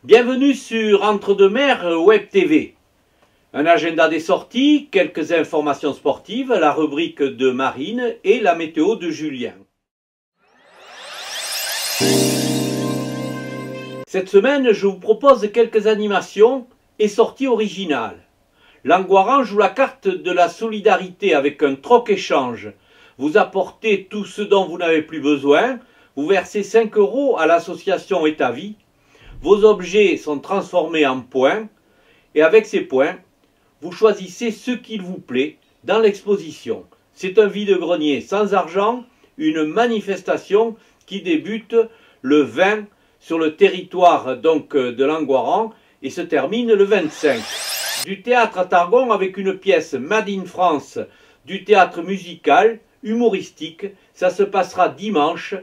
Bienvenue sur Entre-deux-Mers Web TV. Un agenda des sorties, quelques informations sportives, la rubrique de Marine et la météo de Julien. Cette semaine, je vous propose quelques animations et sorties originales. Langoiran joue la carte de la solidarité avec un troc-échange. Vous apportez tout ce dont vous n'avez plus besoin, vous versez 5 € à l'association Etavie. Vos objets sont transformés en points et avec ces points, vous choisissez ce qu'il vous plaît dans l'exposition. C'est un vide-grenier sans argent, une manifestation qui débute le 20 sur le territoire donc de Langoiran et se termine le 25. Du théâtre à Targon avec une pièce Made in France, du théâtre musical, humoristique, ça se passera dimanche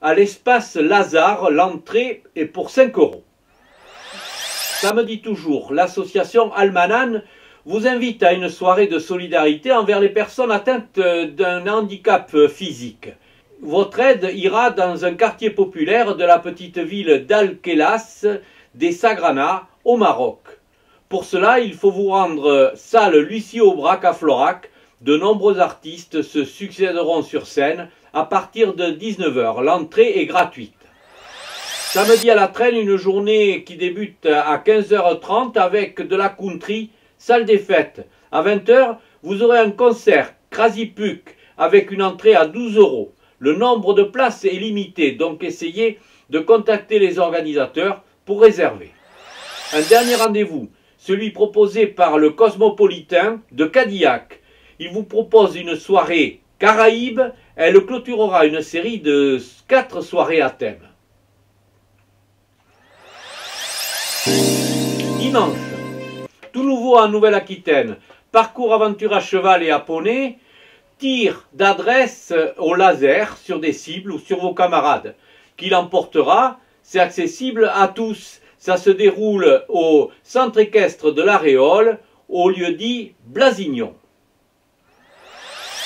à l'espace Lazare, l'entrée est pour 5 €. Samedi toujours, l'association Almanan vous invite à une soirée de solidarité envers les personnes atteintes d'un handicap physique. Votre aide ira dans un quartier populaire de la petite ville d'Al-Khélas des Sagrana au Maroc. Pour cela, il faut vous rendre salle Lucie Aubrac à Florac. De nombreux artistes se succéderont sur scène à partir de 19 h. L'entrée est gratuite. Samedi à la Traîne, une journée qui débute à 15h30 avec de la country, salle des fêtes. À 20 h, vous aurez un concert Crazy Puck avec une entrée à 12 €. Le nombre de places est limité, donc essayez de contacter les organisateurs pour réserver. Un dernier rendez-vous, celui proposé par le Cosmopolitain de Cadillac. Il vous propose une soirée Caraïbes. Elle clôturera une série de 4 soirées à thème. Dimanche, tout nouveau en Nouvelle-Aquitaine. Parcours aventure à cheval et à poney. Tir d'adresse au laser sur des cibles ou sur vos camarades. Qui l'emportera? C'est accessible à tous. Ça se déroule au centre équestre de l'Aréole, au lieu-dit Blasignon.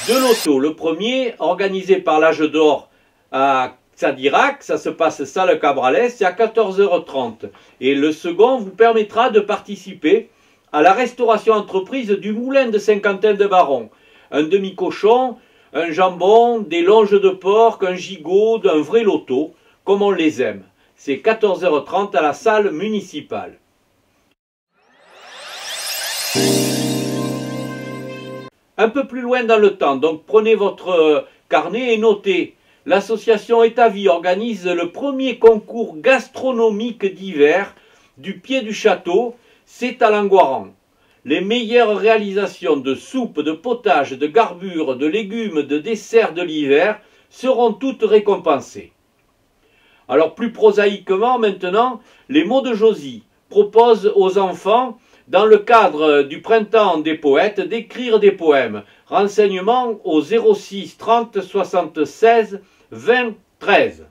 De l'auto, le premier, organisé par l'Âge d'Or à Sadirac, ça se passe salle Cabrales, c'est à 14h30. Et le second vous permettra de participer à la restauration entreprise du moulin de Saint-Quentin de Baron. Un demi-cochon, un jambon, des longes de porc, un gigot, d'un vrai loto, comme on les aime. C'est 14h30 à la salle municipale. Un peu plus loin dans le temps, donc prenez votre carnet et notez. L'association Etavie organise le premier concours gastronomique d'hiver du pied du château, c'est à Langoiran. Les meilleures réalisations de soupe, de potage, de garbure, de légumes, de desserts de l'hiver seront toutes récompensées. Alors plus prosaïquement maintenant, les mots de Josie proposent aux enfants, dans le cadre du printemps des poètes, d'écrire des poèmes. Renseignements au 06 30 76 20 13.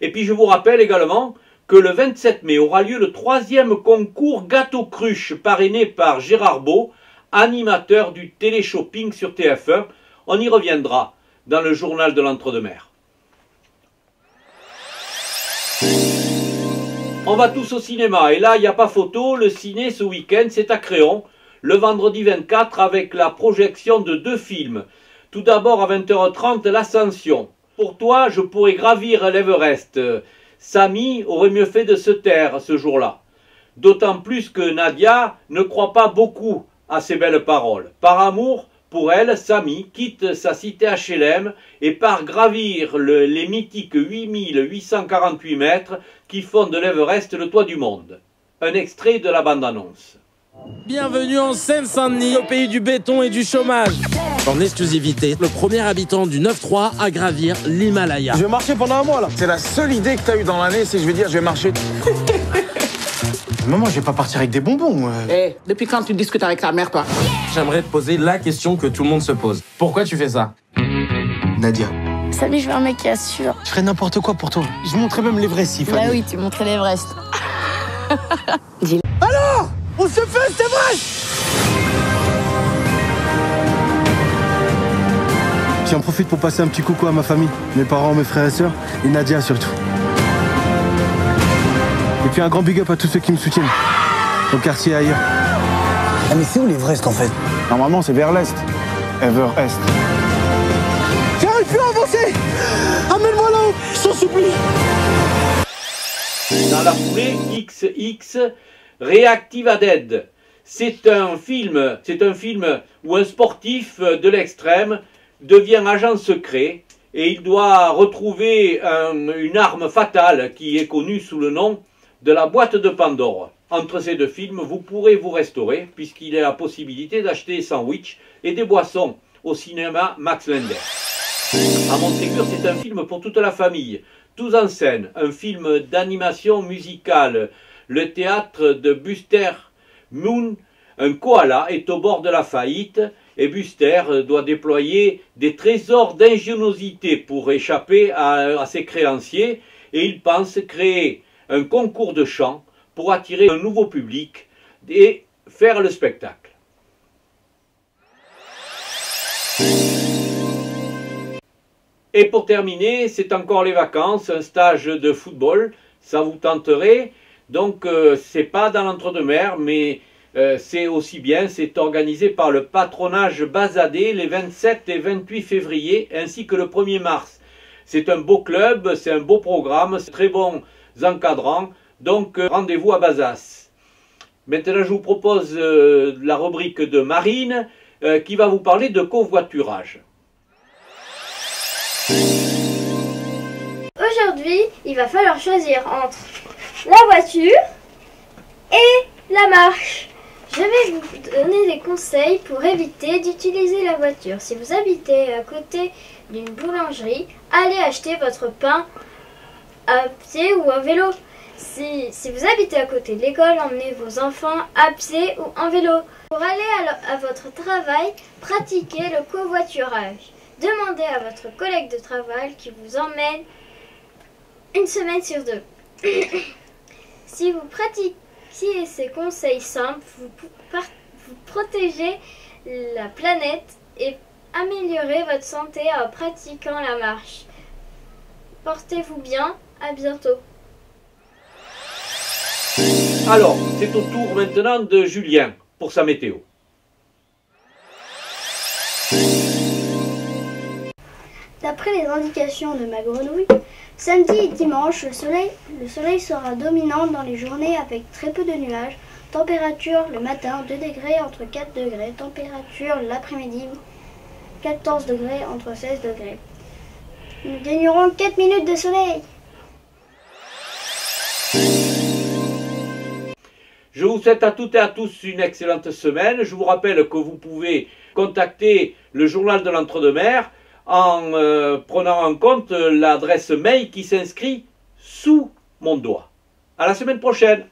Et puis je vous rappelle également que le 27 mai aura lieu le 3e concours Gâteau Cruche, parrainé par Gérard Beau, animateur du télé-shopping sur TF1. On y reviendra dans le journal de l'Entre-deux-Mers. On va tous au cinéma et là il n'y a pas photo, le ciné ce week-end c'est à Créon, le vendredi 24 avec la projection de 2 films. Tout d'abord à 20h30 l'Ascension. Pour toi je pourrais gravir l'Everest. Samy aurait mieux fait de se taire ce jour-là. D'autant plus que Nadia ne croit pas beaucoup à ces belles paroles. Par amour, pour elle, Samy quitte sa cité HLM et part gravir les mythiques 8848 mètres qui font de l'Everest le toit du monde. Un extrait de la bande-annonce. Bienvenue en Seine-Saint-Denis, au pays du béton et du chômage. En exclusivité, le premier habitant du 9-3 à gravir l'Himalaya. Je vais marcher pendant un mois là. C'est la seule idée que t'as eue dans l'année, c'est je vais dire je vais marcher. Maman, je vais pas partir avec des bonbons. Depuis quand tu discutes avec ta mère, toi? J'aimerais te poser la question que tout le monde se pose. Pourquoi tu fais ça? Nadia. Salut, je veux un mec qui assure. Je ferais n'importe quoi pour toi. Je montrais même l'Everest s'il fallait. Bah oui, tu montrais l'Everest. Alors, on se fait, c'est vrai. J'en profite pour passer un petit coucou à ma famille, mes parents, mes frères et sœurs, et Nadia surtout. Et puis un grand big up à tous ceux qui me soutiennent. Au quartier et ailleurs. Ah mais c'est où l'Everest en fait? Normalement c'est vers l'est. Ever-Est. J'arrive plus à avancer. Amène-moi là-haut, je t'en supplie. Dans la foulée, XX Reactiva Dead. C'est un film où un sportif de l'extrême devient agent secret et il doit retrouver une arme fatale qui est connue sous le nom de la boîte de Pandore. Entre ces deux films, vous pourrez vous restaurer puisqu'il y a la possibilité d'acheter des sandwichs et des boissons au cinéma Max Linder. À Montségur, c'est un film pour toute la famille, tous en scène, un film d'animation musicale. Le théâtre de Buster Moon, un koala, est au bord de la faillite et Buster doit déployer des trésors d'ingéniosité pour échapper à ses créanciers et il pense créer un concours de chant pour attirer un nouveau public et faire le spectacle. Et pour terminer, c'est encore les vacances, un stage de football, ça vous tenterait. Donc c'est pas dans l'entre-deux-mer, mais c'est aussi bien, c'est organisé par le patronage Bazadé les 27 et 28 février ainsi que le 1er mars. C'est un beau club, c'est un beau programme, c'est très bons encadrants, donc rendez-vous à Bazas. Maintenant je vous propose la rubrique de Marine qui va vous parler de covoiturage. Aujourd'hui, il va falloir choisir entre la voiture et la marche. Je vais vous donner des conseils pour éviter d'utiliser la voiture. Si vous habitez à côté d'une boulangerie, allez acheter votre pain à pied ou à vélo. Si vous habitez à côté de l'école, emmenez vos enfants à pied ou en vélo. Pour aller à votre travail, pratiquez le covoiturage. Demandez à votre collègue de travail qui vous emmène une semaine sur 2. Si vous pratiquez ces conseils simples, vous protégez la planète et améliorez votre santé en pratiquant la marche. Portez-vous bien, à bientôt. Alors, c'est au tour maintenant de Julien pour sa météo. D'après les indications de ma grenouille, samedi et dimanche, le soleil sera dominant dans les journées avec très peu de nuages. Température le matin 2 degrés entre 4 degrés. Température l'après-midi 14 degrés entre 16 degrés. Nous gagnerons 4 minutes de soleil. Je vous souhaite à toutes et à tous une excellente semaine. Je vous rappelle que vous pouvez contacter le journal de l'Entre-deux-Mers en prenant en compte l'adresse mail qui s'inscrit sous mon doigt. À la semaine prochaine.